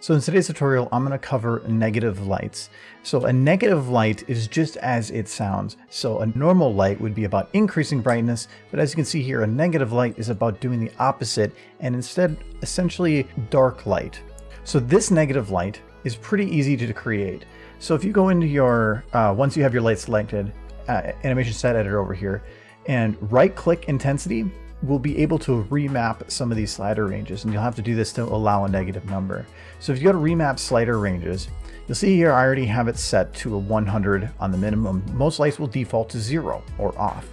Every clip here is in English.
So in today's tutorial, I'm going to cover negative lights. So a negative light is just as it sounds. So a normal light would be about increasing brightness, but as you can see here, a negative light is about doing the opposite and instead essentially dark light. So this negative light is pretty easy to create. So if you go into your, once you have your light selected, animation set editor over here, and right click intensity, we'll be able to remap some of these slider ranges, and you'll have to do this to allow a negative number. So if you go to remap slider ranges, you'll see here I already have it set to a 100 on the minimum. Most lights will default to 0 or off.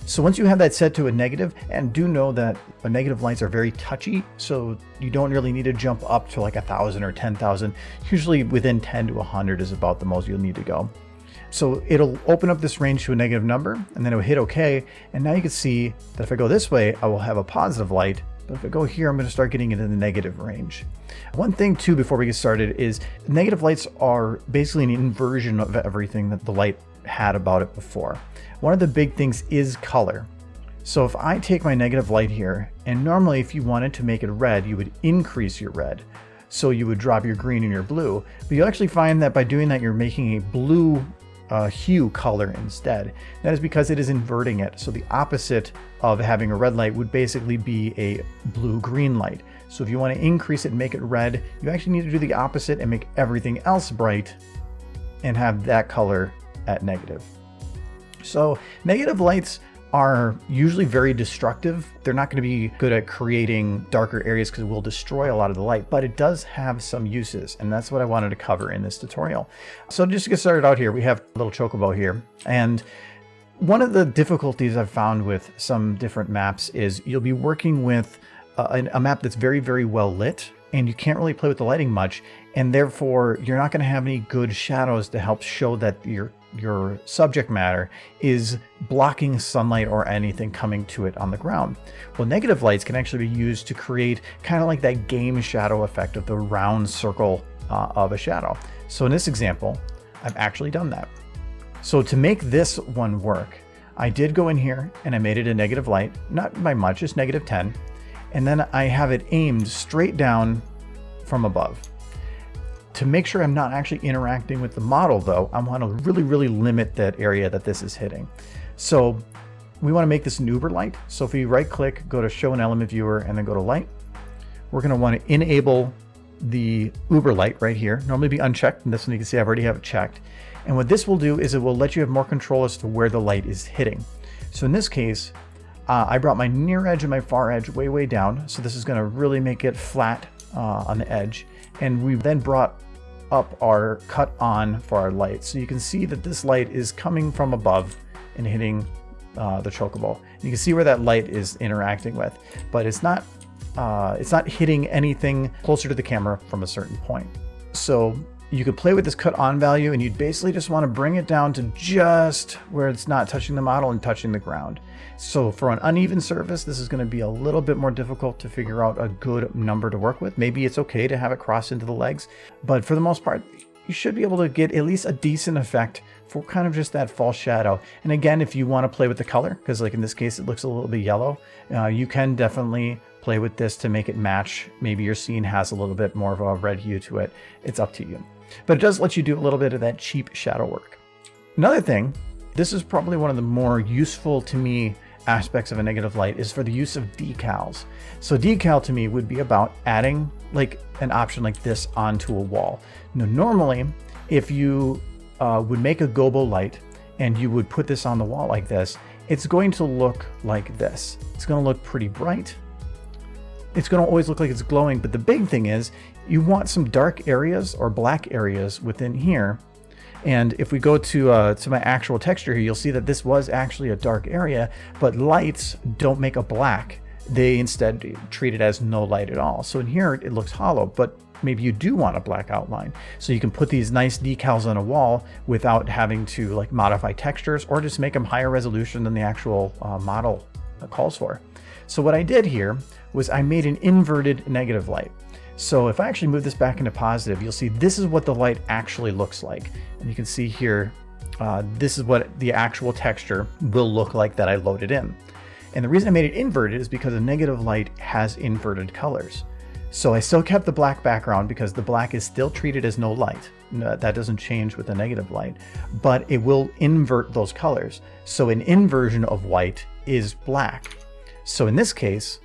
So once you have that set to a negative, and do know that negative lights are very touchy, so you don't really need to jump up to like 1,000 or 10,000. Usually within 10 to 100 is about the most you'll need to go. So it'll open up this range to a negative number, and then it'll hit OK. And now you can see that if I go this way, I will have a positive light. But if I go here, I'm going to start getting into the negative range. One thing too, before we get started, is negative lights are basically an inversion of everything that the light had about it before. One of the big things is color. So if I take my negative light here, and normally if you wanted to make it red, you would increase your red. So you would drop your green and your blue. But you'll actually find that by doing that, you're making a blue hue color instead. That is because it is inverting it. So the opposite of having a red light would basically be a blue-green light. So if you want to increase it and make it red, you actually need to do the opposite and make everything else bright and have that color at negative. So negative lights are usually very destructive. They're not going to be good at creating darker areas because it will destroy a lot of the light, but it does have some uses, and that's what I wanted to cover in this tutorial. So just to get started out here, we have a little chocobo here, and one of the difficulties I've found with some different maps is you'll be working with a map that's very, very well lit, and you can't really play with the lighting much, and therefore you're not going to have any good shadows to help show that your subject matter is blocking sunlight or anything coming to it on the ground. Well, negative lights can actually be used to create kind of like that game shadow effect of the round circle of a shadow. So in this example, I've actually done that. So to make this one work, I did go in here and I made it a negative light, not by much, just -10. And then I have it aimed straight down from above. To make sure I'm not actually interacting with the model though, I want to really, really limit that area that this is hitting. So we want to make this an Uber light. So if we right click, go to show an element viewer and then go to light, we're going to want to enable the Uber light right here. Normally be unchecked, and this one you can see I already have it checked. And what this will do is it will let you have more control as to where the light is hitting. So in this case, I brought my near edge and my far edge way, way down. So this is going to really make it flat on the edge. And we then brought up our cut on for our light. So you can see that this light is coming from above and hitting the chocobo. You can see where that light is interacting with, but it's not hitting anything closer to the camera from a certain point. So you could play with this cut on value, and you'd basically just want to bring it down to just where it's not touching the model and touching the ground. So for an uneven surface, this is going to be a little bit more difficult to figure out a good number to work with. Maybe it's okay to have it cross into the legs, but for the most part, you should be able to get at least a decent effect for kind of just that false shadow. And again, if you want to play with the color, because like in this case, it looks a little bit yellow, you can definitely play with this to make it match. Maybe your scene has a little bit more of a red hue to it. It's up to you. But it does let you do a little bit of that cheap shadow work. Another thing, this is probably one of the more useful to me aspects of a negative light, is for the use of decals. So decal to me would be about adding like an option like this onto a wall. Now, normally, if you would make a gobo light and you would put this on the wall like this, it's going to look like this. It's going to look pretty bright. It's going to always look like it's glowing, but the big thing is you want some dark areas or black areas within here. And if we go to my actual texture here, you'll see that this was actually a dark area, but lights don't make a black. They instead treat it as no light at all. So in here, it looks hollow, but maybe you do want a black outline. So you can put these nice decals on a wall without having to like modify textures or just make them higher resolution than the actual model calls for. So what I did here was I made an inverted negative light. So if I actually move this back into positive, you'll see this is what the light actually looks like. And you can see here, this is what the actual texture will look like that I loaded in. And the reason I made it inverted is because a negative light has inverted colors. So I still kept the black background because the black is still treated as no light. That doesn't change with the negative light, but it will invert those colors. So an inversion of white is black. So in this case,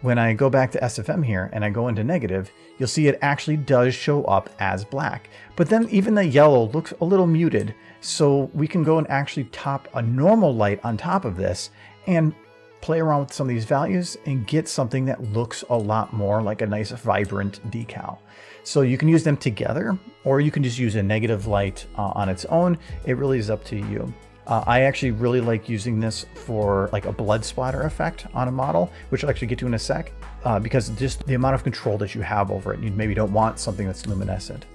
when I go back to SFM here and I go into negative, you'll see it actually does show up as black. But then even the yellow looks a little muted. So we can go and actually top a normal light on top of this and play around with some of these values and get something that looks a lot more like a nice vibrant decal. So you can use them together, or you can just use a negative light on its own. It really is up to you. I actually really like using this for like a blood splatter effect on a model, which I'll actually get to in a sec, because just the amount of control that you have over it. You maybe don't want something that's luminescent.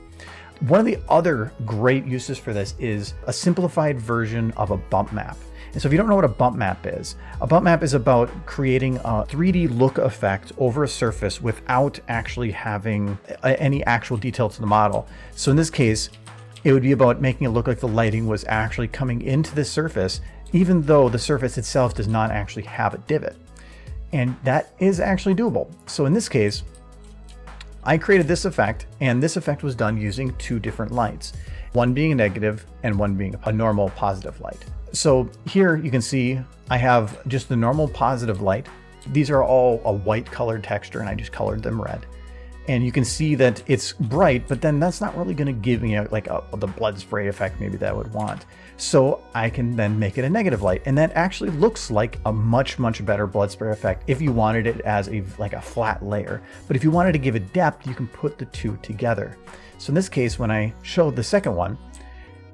One of the other great uses for this is a simplified version of a bump map. And so if you don't know what a bump map is about creating a 3D look effect over a surface without actually having any actual detail to the model. So in this case, it would be about making it look like the lighting was actually coming into the surface, even though the surface itself does not actually have a divot. And that is actually doable. So in this case, I created this effect, and this effect was done using two different lights, one being a negative and one being a normal positive light. So here you can see I have just the normal positive light. These are all a white colored texture, and I just colored them red. And you can see that it's bright, but then that's not really going to give me the blood spray effect maybe that I would want. So I can then make it a negative light, and that actually looks like a much better blood spray effect if you wanted it as a flat layer. But if you wanted to give it depth, you can put the two together. So in this case, when I showed the second one,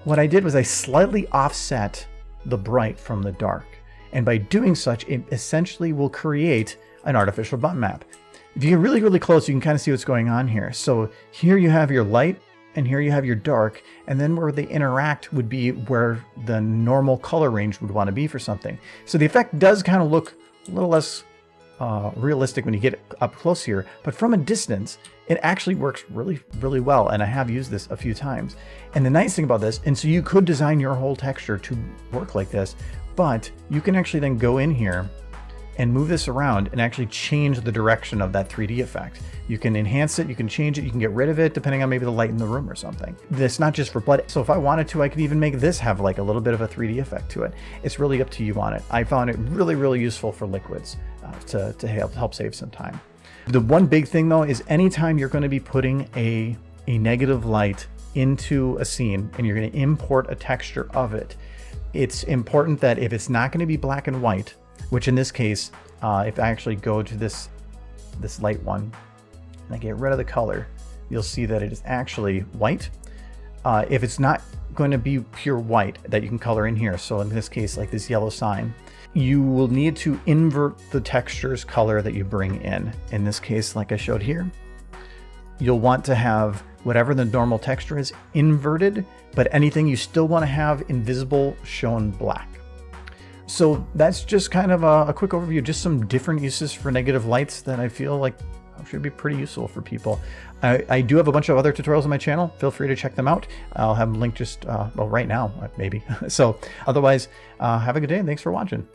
what I did was I slightly offset the bright from the dark. And by doing such, it essentially will create an artificial bump map. If you get really close, you can kind of see what's going on here. So here you have your light, and here you have your dark, and then where they interact would be where the normal color range would want to be for something. So the effect does kind of look a little less realistic when you get up close here, but from a distance, it actually works really well, and I have used this a few times. And the nice thing about this, and so you could design your whole texture to work like this, but you can actually then go in here and move this around and actually change the direction of that 3D effect. You can enhance it, you can change it, you can get rid of it depending on maybe the light in the room or something. It's not just for blood. So if I wanted to, I could even make this have like a little bit of a 3D effect to it. It's really up to you on it. I found it really useful for liquids to help save some time. The one big thing though is anytime you're going to be putting a negative light into a scene and you're going to import a texture of it, it's important that if it's not going to be black and white, which in this case, if I actually go to this light one and I get rid of the color, you'll see that it is actually white. If it's not going to be pure white that you can color in here, so in this case, like this yellow sign, you will need to invert the texture's color that you bring in. In this case, like I showed here, you'll want to have whatever the normal texture is inverted, but anything you still want to have invisible shown black. So that's just kind of a quick overview, just some different uses for negative lights that I feel like should be pretty useful for people. I do have a bunch of other tutorials on my channel. Feel free to check them out. I'll have them linked just, well, right now, maybe. So otherwise, have a good day and thanks for watching.